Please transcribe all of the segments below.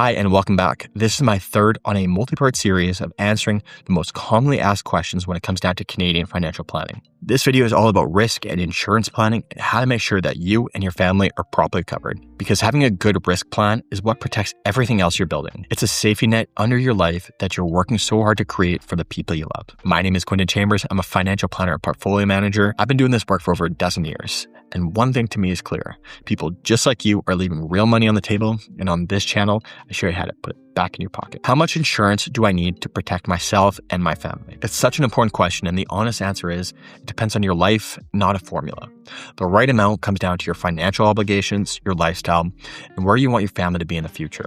Hi, and welcome back. This is my third on a multi-part series of answering the most commonly asked questions when it comes down to Canadian financial planning. This video is all about risk and insurance planning and how to make sure that you and your family are properly covered. Because having a good risk plan is what protects everything else you're building. It's a safety net under your life that you're working so hard to create for the people you love. My name is Quinton Chambers. I'm a financial planner and portfolio manager. I've been doing this work for over a dozen years. And one thing to me is clear. People just like you are leaving real money on the table. And on this channel, I show you how to put it back in your pocket. How much insurance do I need to protect myself and my family? It's such an important question. And the honest answer is, it depends on your life, not a formula. The right amount comes down to your financial obligations, your lifestyle, and where you want your family to be in the future.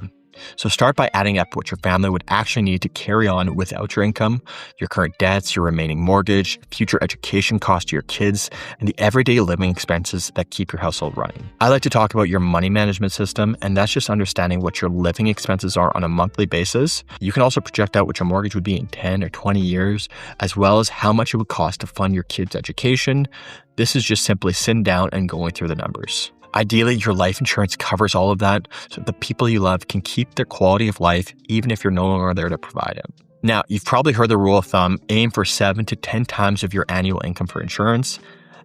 So start by adding up what your family would actually need to carry on without your income, your current debts, your remaining mortgage, future education costs to your kids, and the everyday living expenses that keep your household running. I like to talk about your money management system, and that's just understanding what your living expenses are on a monthly basis. You can also project out what your mortgage would be in 10 or 20 years, as well as how much it would cost to fund your kids' education. This is just simply sitting down and going through the numbers. Ideally, your life insurance covers all of that so the people you love can keep their quality of life even if you're no longer there to provide it. Now, you've probably heard the rule of thumb, aim for 7 to 10 times of your annual income for insurance.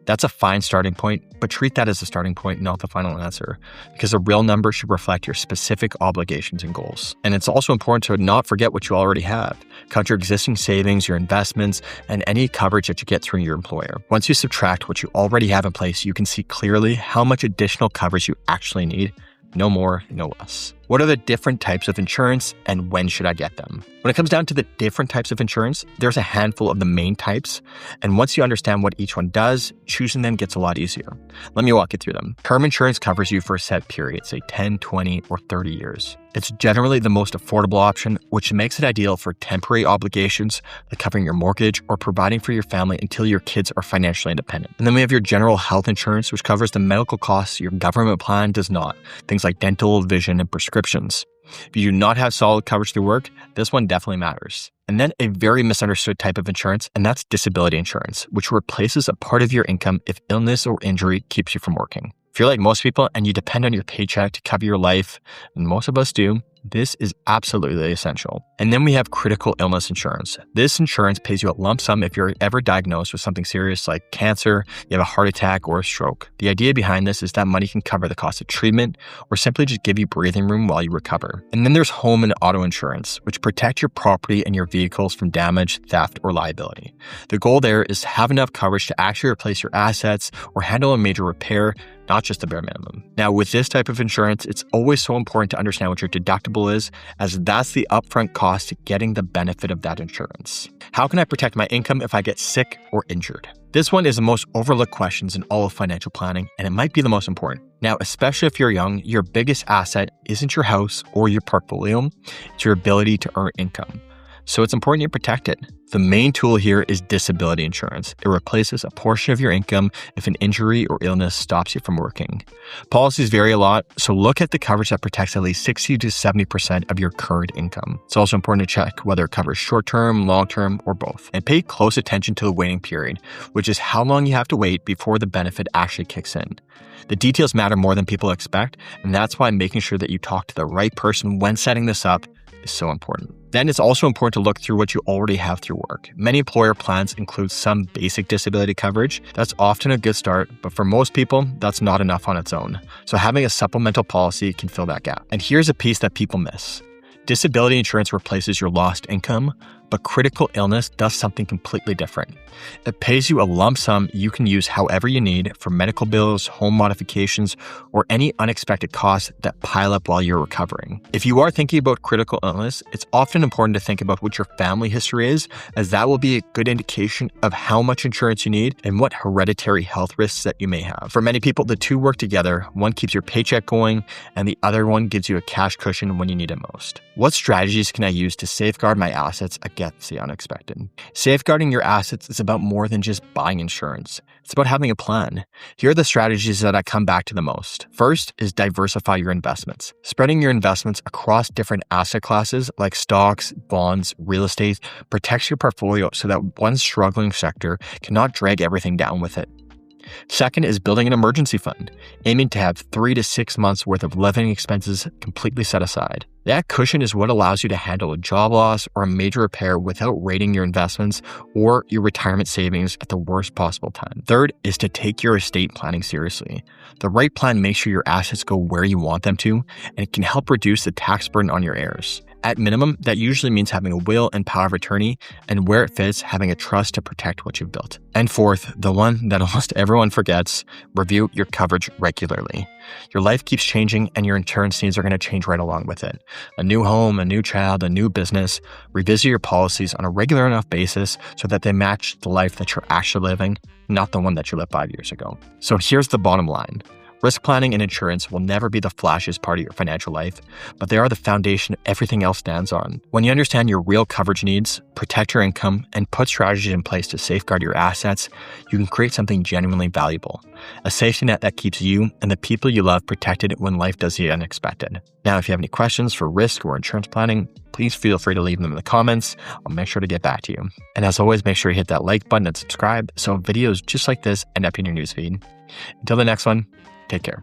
That's a fine starting point, but treat that as a starting point, not the final answer, because a real number should reflect your specific obligations and goals. And it's also important to not forget what you already have. Count your existing savings, your investments, and any coverage that you get through your employer. Once you subtract what you already have in place, you can see clearly how much additional coverage you actually need. No more, no less. What are the different types of insurance and when should I get them? When it comes down to the different types of insurance, there's a handful of the main types. And once you understand what each one does, choosing them gets a lot easier. Let me walk you through them. Term insurance covers you for a set period, say 10, 20, or 30 years. It's generally the most affordable option, which makes it ideal for temporary obligations like covering your mortgage or providing for your family until your kids are financially independent. And then we have your general health insurance, which covers the medical costs your government plan does not. Things like dental, vision, and prescriptions. If you do not have solid coverage through work, this one definitely matters. And then a very misunderstood type of insurance, and that's disability insurance, which replaces a part of your income if illness or injury keeps you from working. If you're like most people and you depend on your paycheck to cover your life, and most of us do, this is absolutely essential. And then we have critical illness insurance. This insurance pays you a lump sum if you're ever diagnosed with something serious like cancer, you have a heart attack, or a stroke. The idea behind this is that money can cover the cost of treatment or simply just give you breathing room while you recover. And then there's home and auto insurance, which protect your property and your vehicles from damage, theft, or liability. The goal there is to have enough coverage to actually replace your assets or handle a major repair, not just the bare minimum. Now, with this type of insurance, it's always so important to understand what your deductible is, as that's the upfront cost to getting the benefit of that insurance. How can I protect my income if I get sick or injured? This one is the most overlooked questions in all of financial planning, and it might be the most important. Now, especially if you're young, your biggest asset isn't your house or your portfolio, it's your ability to earn income. So it's important you protect it. The main tool here is disability insurance. It replaces a portion of your income if an injury or illness stops you from working. Policies vary a lot, so look at the coverage that protects at least 60 to 70% of your current income. It's also important to check whether it covers short-term, long-term, or both. And pay close attention to the waiting period, which is how long you have to wait before the benefit actually kicks in. The details matter more than people expect, and that's why making sure that you talk to the right person when setting this up is so important. Then it's also important to look through what you already have through work. Many employer plans include some basic disability coverage. That's often a good start, but for most people, that's not enough on its own. So having a supplemental policy can fill that gap. And here's a piece that people miss. Disability insurance replaces your lost income, but critical illness does something completely different. It pays you a lump sum you can use however you need for medical bills, home modifications, or any unexpected costs that pile up while you're recovering. If you are thinking about critical illness, it's often important to think about what your family history is, as that will be a good indication of how much insurance you need and what hereditary health risks that you may have. For many people, the two work together. One keeps your paycheck going, and the other one gives you a cash cushion when you need it most. What strategies can I use to safeguard my assets against the unexpected? Safeguarding your assets is about more than just buying insurance. It's about having a plan. Here are the strategies that I come back to the most. First is diversify your investments. Spreading your investments across different asset classes like stocks, bonds, real estate protects your portfolio so that one struggling sector cannot drag everything down with it. Second is building an emergency fund, aiming to have 3 to 6 months worth of living expenses completely set aside. That cushion is what allows you to handle a job loss or a major repair without raiding your investments or your retirement savings at the worst possible time. Third is to take your estate planning seriously. The right plan makes sure your assets go where you want them to, and it can help reduce the tax burden on your heirs. At minimum, that usually means having a will and power of attorney, and where it fits, having a trust to protect what you've built. And fourth, the one that almost everyone forgets, review your coverage regularly. Your life keeps changing and your insurance needs are going to change right along with it. A new home, a new child, a new business. Revisit your policies on a regular enough basis so that they match the life that you're actually living, not the one that you lived 5 years ago. So here's the bottom line. Risk planning and insurance will never be the flashiest part of your financial life, but they are the foundation everything else stands on. When you understand your real coverage needs, protect your income, and put strategies in place to safeguard your assets, you can create something genuinely valuable. A safety net that keeps you and the people you love protected when life does the unexpected. Now, if you have any questions for risk or insurance planning, please feel free to leave them in the comments. I'll make sure to get back to you. And as always, make sure you hit that like button and subscribe so videos just like this end up in your newsfeed. Until the next one, take care.